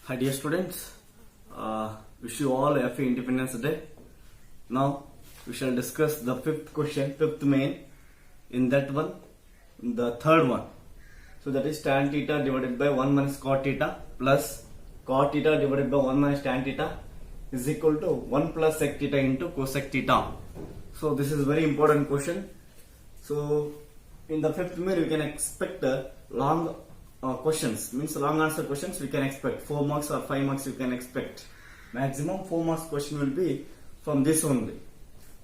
Hi dear students, wish you all a happy Independence Day. Now we shall discuss the fifth question, fifth main. In that one, the third one. So that is tan theta divided by 1 minus cot theta plus cot theta divided by 1 minus tan theta is equal to 1 plus sec theta into cosec theta. So this is very important question. So in the fifth main we can expect long questions, means long answer questions we can expect. 4 marks or 5 marks you can expect. Maximum 4 marks question will be from this only,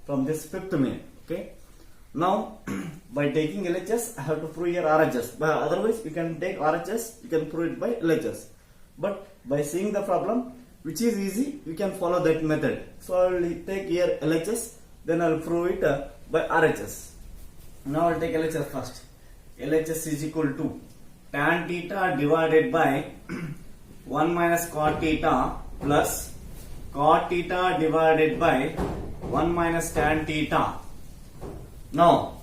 from this fifth main. Okay. Now by taking LHS I have to prove here RHS. But otherwise you can take RHS, you can prove it by LHS. But by seeing the problem, which is easy, you can follow that method. So I will take here LHS, then I will prove it by RHS. Now I will take LHS first. LHS is equal to tan theta divided by 1 minus cot theta plus cot theta divided by 1 minus tan theta. Now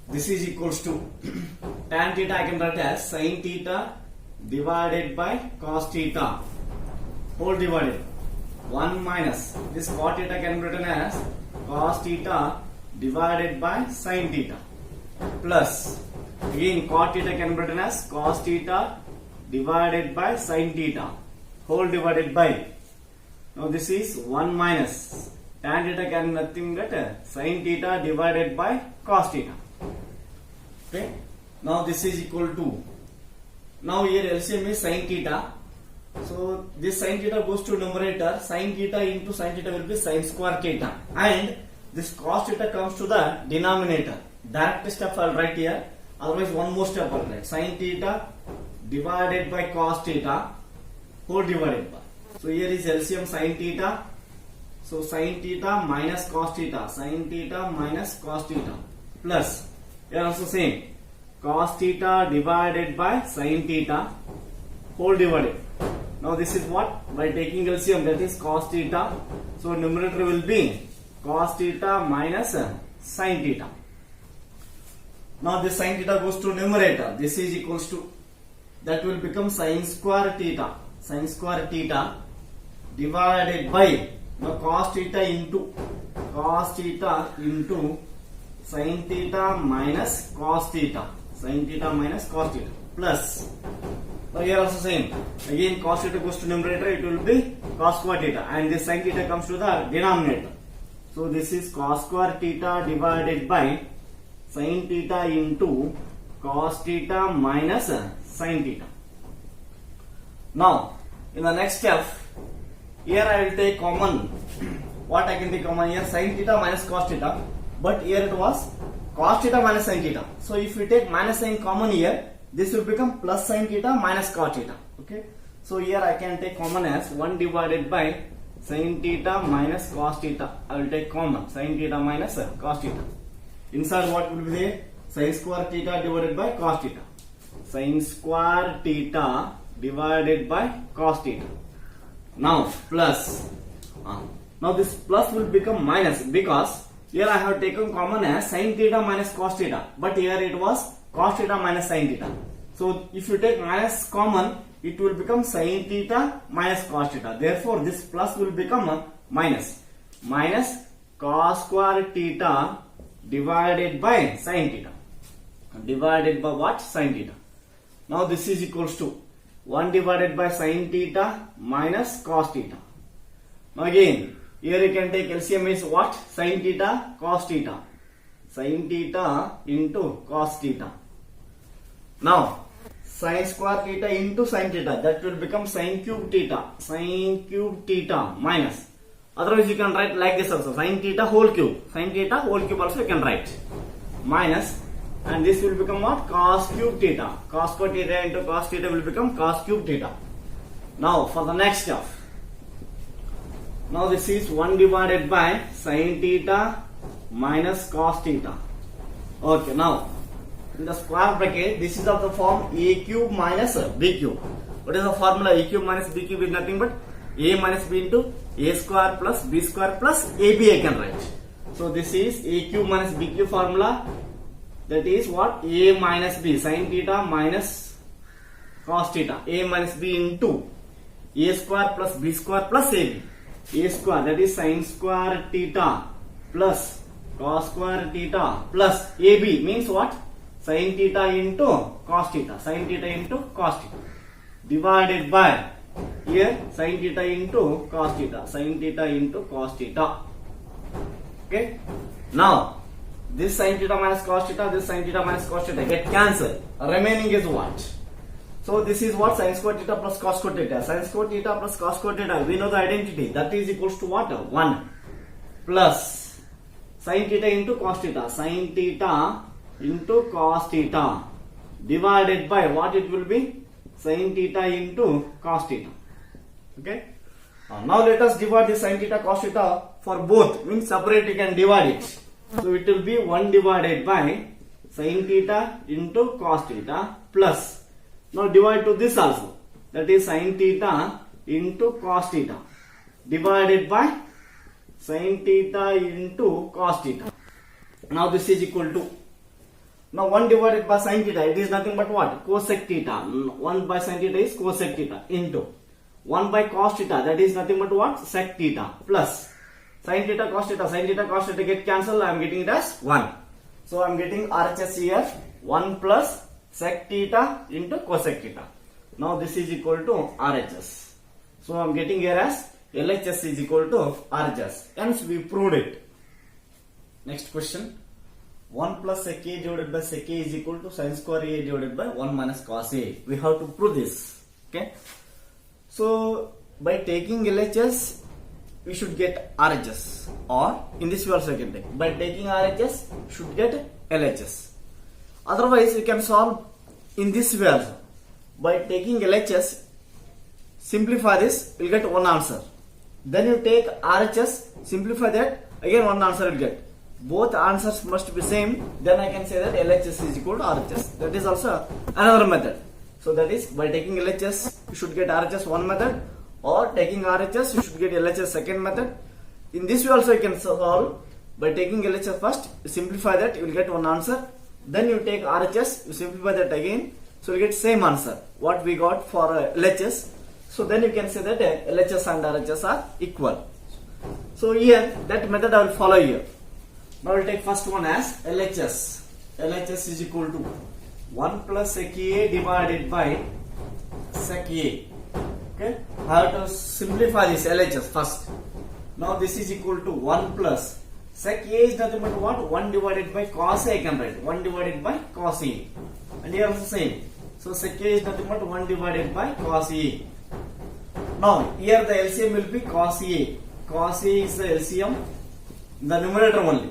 this is equals to tan theta I can write as sin theta divided by cos theta whole divided 1 minus this cot theta can be written as cos theta divided by sin theta plus again cot theta can be written as cos theta divided by sin theta whole divided by, now this is 1 minus tan theta can be nothing but sin theta divided by cos theta. Okay. Now this is equal to, now here LCM is sin theta. So this sin theta goes to numerator, sin theta into sin theta will be sin square theta, and this cos theta comes to the denominator. Direct step I will write here, otherwise one more step I will write. Sin theta divided by cos theta whole divided by. So here is LCM sin theta. So sin theta minus cos theta, sin theta minus cos theta plus, here also same, cos theta divided by sin theta whole divided. Now this is what? By taking LCM, that is cos theta. So numerator will be cos theta minus sin theta. Now this sin theta goes to numerator. This is equals to, that will become sin square theta. Sin square theta divided by, now cos theta into sin theta minus cos theta. Sin theta minus cos theta plus, now here also same, again cos theta goes to numerator, it will be cos square theta, and this sin theta comes to the denominator. So this is cos square theta divided by sin theta into cos theta minus sin theta. Now in the next step, here I will take common. What I can take common here? Sin theta minus cos theta, but here it was cos theta minus sin theta. So if we take minus sign common here, this will become plus sin theta minus cos theta. Okay. So here I can take common as 1 divided by sin theta minus cos theta. I will take common sin theta minus cos theta. Inside what will be there? Sin square theta divided by cos theta. Sin square theta divided by cos theta. Now plus, now this plus will become minus, because here I have taken common as sin theta minus cos theta, but here it was cos theta minus sin theta. So if you take minus common, it will become sin theta minus cos theta. Therefore this plus will become minus cos square theta divided by sin theta, divided by what? Sin theta. Now this is equals to 1 divided by sin theta minus cos theta. Now again, here you can take LCM is what? Sin theta cos theta. Sin theta into cos theta. Now sin square theta into sin theta, that will become sin cube theta. Sin cube theta minus, otherwise you can write like this also, sin theta whole cube. Sin theta whole cube also you can write. Minus, and this will become what? Cos cube theta. Cos square theta into cos theta will become cos cube theta. Now for the next step, now this is 1 divided by sin theta minus cos theta. Okay, now in the square bracket, this is of the form a cube minus b cube. What is the formula? A cube minus b cube is nothing but a minus b into a square plus b square plus ab I can write. So this is a cube minus b cube formula. That is what? A minus b, sin theta minus cos theta, a minus b into A square plus B square plus AB. A square, that is sin square theta plus cos square theta plus AB means what? Sin theta into cos theta. Sin theta into cos theta. Divided by here sin theta into cos theta. Sin theta into cos theta. Okay. Now this sin theta minus cos theta, this sin theta minus cos theta get cancelled. Remaining is what? So this is what? Sin square theta plus cos square theta. Sin square theta plus cos square theta. We know the identity. That is equals to what? 1 plus sin theta into cos theta. Sin theta into cos theta divided by what it will be? Sin theta into cos theta. Okay. Now let us divide the sin theta cos theta for both. Means separate you can divide it. So it will be 1 divided by sin theta into cos theta plus. Now divide to this also. That is sin theta into cos theta divided by sin theta into cos theta. Now this is equal to. Now 1 divided by sin theta, it is nothing but what? Cosec theta. 1 by sin theta is cosec theta into 1 by cos theta, that is nothing but what? Sec theta plus sin theta cos theta. Sin theta cos theta get cancelled. I am getting it as 1. So I am getting RHS here 1 plus sec theta into cosec theta. Now this is equal to RHS. So I am getting here as LHS is equal to RHS. Hence we proved it. Next question. 1 plus sec A divided by sec A is equal to sin square A divided by 1 minus cos A. We have to prove this. Okay. So by taking LHS, we should get RHS, or in this way also can take. By taking RHS, should get LHS. Otherwise, you can solve in this way also. By taking LHS, simplify this, you will get one answer. Then you take RHS, simplify that, again one answer you will get. Both answers must be same. Then I can say that LHS is equal to RHS. That is also another method. So that is by taking LHS, you should get RHS one method, or taking RHS, you should get LHS second method. In this way also you can solve. By taking LHS first, you simplify that, you will get one answer. Then you take RHS, you simplify that again, so you get same answer what we got for LHS. So then you can say that LHS and RHS are equal. So here that method I will follow here. Now we will take first one as LHS. LHS is equal to 1 plus sec A divided by sec A. Okay, I have to simplify this LHS first. Now this is equal to 1 plus sec A is nothing but what? 1 divided by cos A I can write. 1 divided by cos A. And here also same. So sec A is nothing but 1 divided by cos A. Now here the LCM will be cos A. Cos A is the LCM. The numerator only.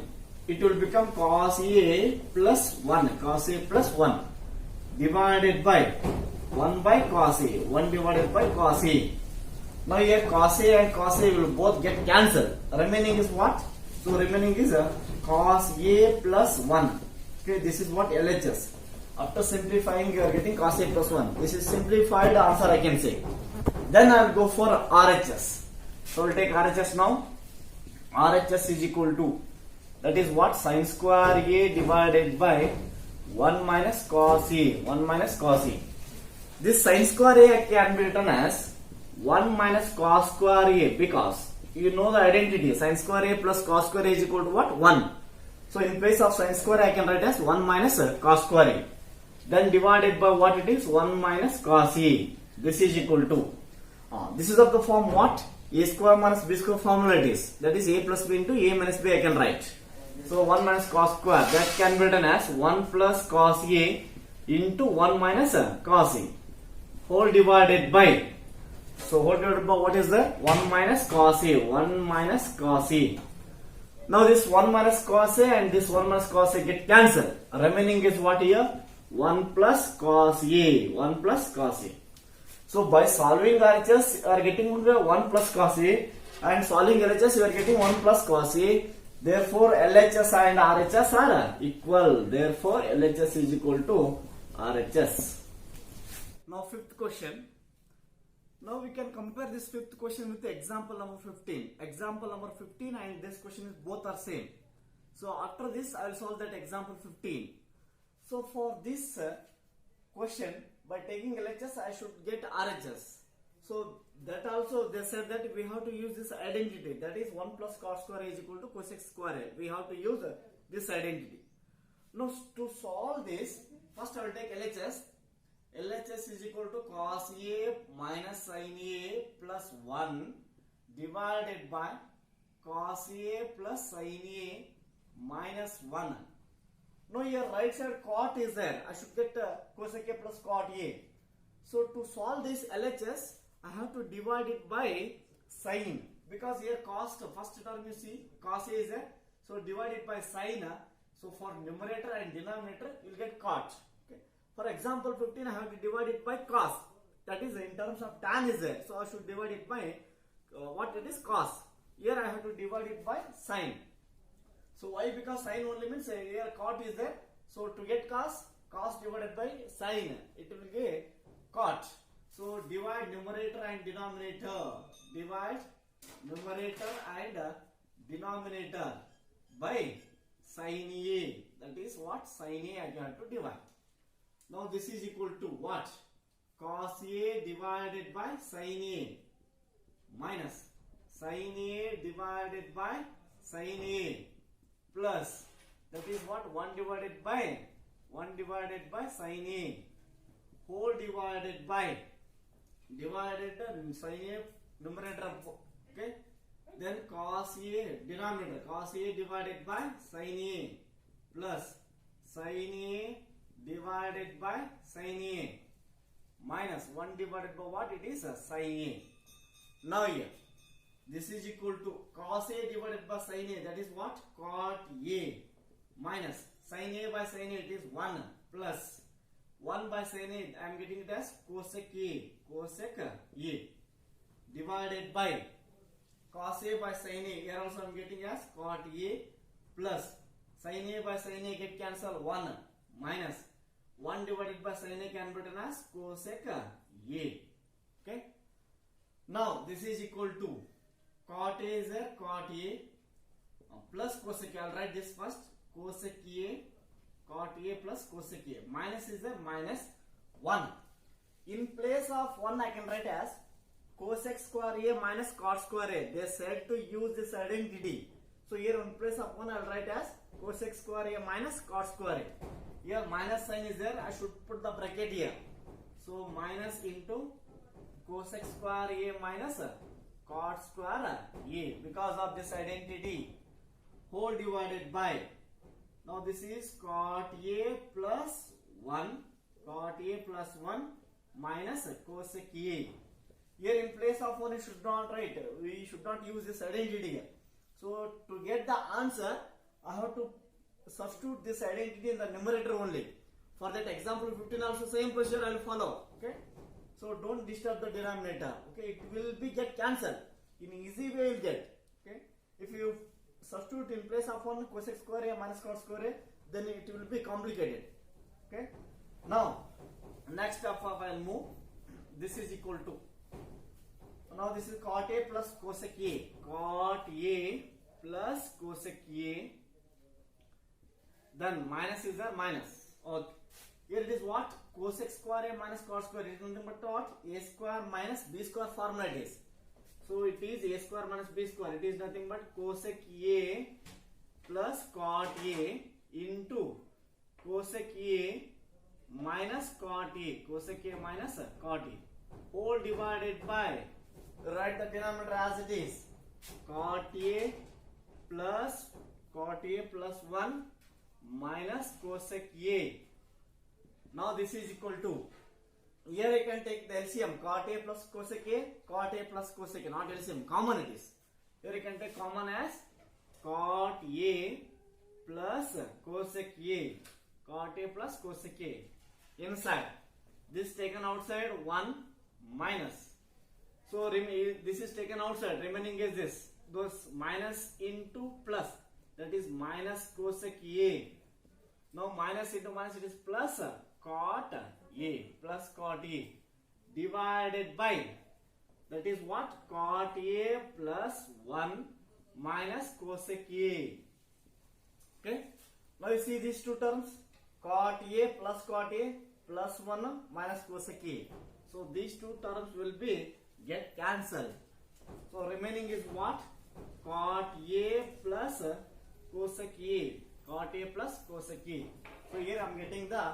It will become cos A plus 1. Cos A plus 1 divided by 1 by cos A. 1 divided by cos A. Now here cos A and cos A will both get cancelled. Remaining is what? So remaining is cos A plus 1. Okay, this is what LHS. After simplifying, you are getting cos A plus 1. This is simplified answer I can say. Then I will go for RHS. So we will take RHS now. RHS is equal to, that is what? Sin square A divided by 1 minus cos A. 1 minus cos A. This sin square A can be written as 1 minus cos square A, because you know the identity. Sin square A plus cos square A is equal to what? 1. So in place of sin square A I can write as 1 minus cos square A. Then divided by what it is? 1 minus cos A. This is equal to, this is of the form what? A square minus B square formula it is. That is A plus B into A minus B I can write. So 1 minus cos square, that can be written as 1 plus cos A into 1 minus cos A. Whole divided by, so whole divided by what is that? 1 minus cos A. 1 minus cos A. Now this 1 minus cos A and this 1 minus cos A get cancelled. Remaining is what here? 1 plus cos A. 1 plus cos A. So by solving RHS, you are getting 1 plus cos A, and solving LHS, you are getting 1 plus cos A. Therefore, LHS and RHS are equal. Therefore, LHS is equal to RHS. Now, fifth question. Now we can compare this fifth question with the example number 15. Example number 15 and this question is both are same. So after this, I will solve that example 15. So for this question, by taking LHS, I should get RHS. So that also they said that we have to use this identity, that is 1 plus cos square is equal to cosec square a. We have to use this identity. Now to solve this, first I will take LHS. LHS is equal to cos A minus sin A plus 1 divided by cos A plus sin A minus 1. Now here right side cot is there. I should get cosec A plus cot A. So to solve this LHS, I have to divide it by sin, because here cos, first term you see cos A is there. So divide it by sin. So for numerator and denominator you will get cot. Okay. For example 15 I have to divide it by cos. That is in terms of tan is there. So I should divide it by what it is cos. Here I have to divide it by sin. So why? Because sin only means here cot is there. So to get cos divided by sin, it will get cot. So divide numerator and denominator. Divide numerator and denominator by sin A. That is what? Sin A I have to divide. Now this is equal to what? Cos A divided by sin A minus sin A divided by sin A plus, that is what? 1 divided by sin A whole divided by sin A numerator. Okay. Then cos A denominator, cos A divided by sin A plus sin A divided by sin A minus 1 divided by what? It is sin A. Now here this is equal to cos A divided by sin A, that is what? Cot A minus sin A by sin A, it is 1 plus 1 by sin A, I am getting it as cosec A divided by cos A by sin A, here also I am getting as cot A plus sin A by sin A get cancelled 1 minus 1 divided by sin A can be written as cosec A. Okay. Now this is equal to cot A is there, cot A plus cosec A. I will write this first, cosec A, cot A plus cosec A. Minus is there, minus 1. In place of 1 I can write as cosec square A minus cot square A. They said to use this identity. So here in place of 1 I will write as cosec square A minus cot square A. Here minus sign is there, I should put the bracket here. So minus into cosec square A minus cot square A, because of this identity, whole divided by, now this is cot A plus 1 minus cosec A. Here in place of 1 you should not write, we should not use this identity here. So to get the answer I have to substitute this identity in the numerator only. For that example 15 also same procedure I will follow. Okay. So don't disturb the denominator. Okay, it will be get cancelled. In easy way you will get. Okay. If you substitute in place of 1 cosec square A minus cot square A, then it will be complicated. Okay. Now next step I will move. This is equal to, now this is cot A plus cosec A. Cot A plus cosec A. Then minus is there, minus. Okay. Here it is what? Cosec square A minus cot square. It is nothing but what? A square minus B square formula it is. So it is A square minus B square. It is nothing but cosec A plus cot A into cosec A minus cot A. Cosec A minus cot A. Whole divided by, write the denominator as it is. Cot A plus 1 minus cosec A. Now this is equal to, here I can take the LCM, cot A plus cosec A, cot A plus cosec A, not LCM, common it is. Here I can take common as cot A plus cosec A, cot A plus cosec A. Inside, this taken outside 1 minus. So this is taken outside, remaining is this, those minus into plus, that is minus cosec A. Now minus into minus, it is plus cot A, plus cot A divided by, that is what? Cot A plus 1 minus cosec A. Okay. Now you see these two terms, cot A plus 1 minus cosec A. So these two terms will be get cancelled. So remaining is what? Cot A plus cosec A. Cot A plus cosec A. So here I am getting the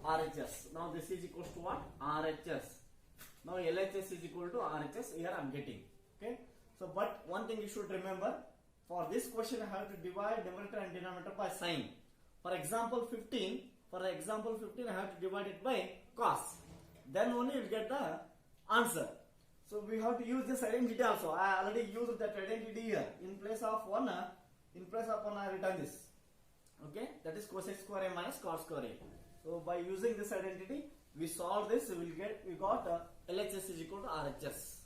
RHS. Now this is equals to what? RHS. Now LHS is equal to RHS. Here I am getting. Okay. So but one thing you should remember. For this question I have to divide numerator and denominator by sign. For example 15. I have to divide it by cos. Then only you will get the answer. So we have to use this identity also. I already used that identity here. In place of 1 I written this. Okay, that is cosec square A minus cos square A. So by using this identity, we solve this. We got LHS is equal to RHS.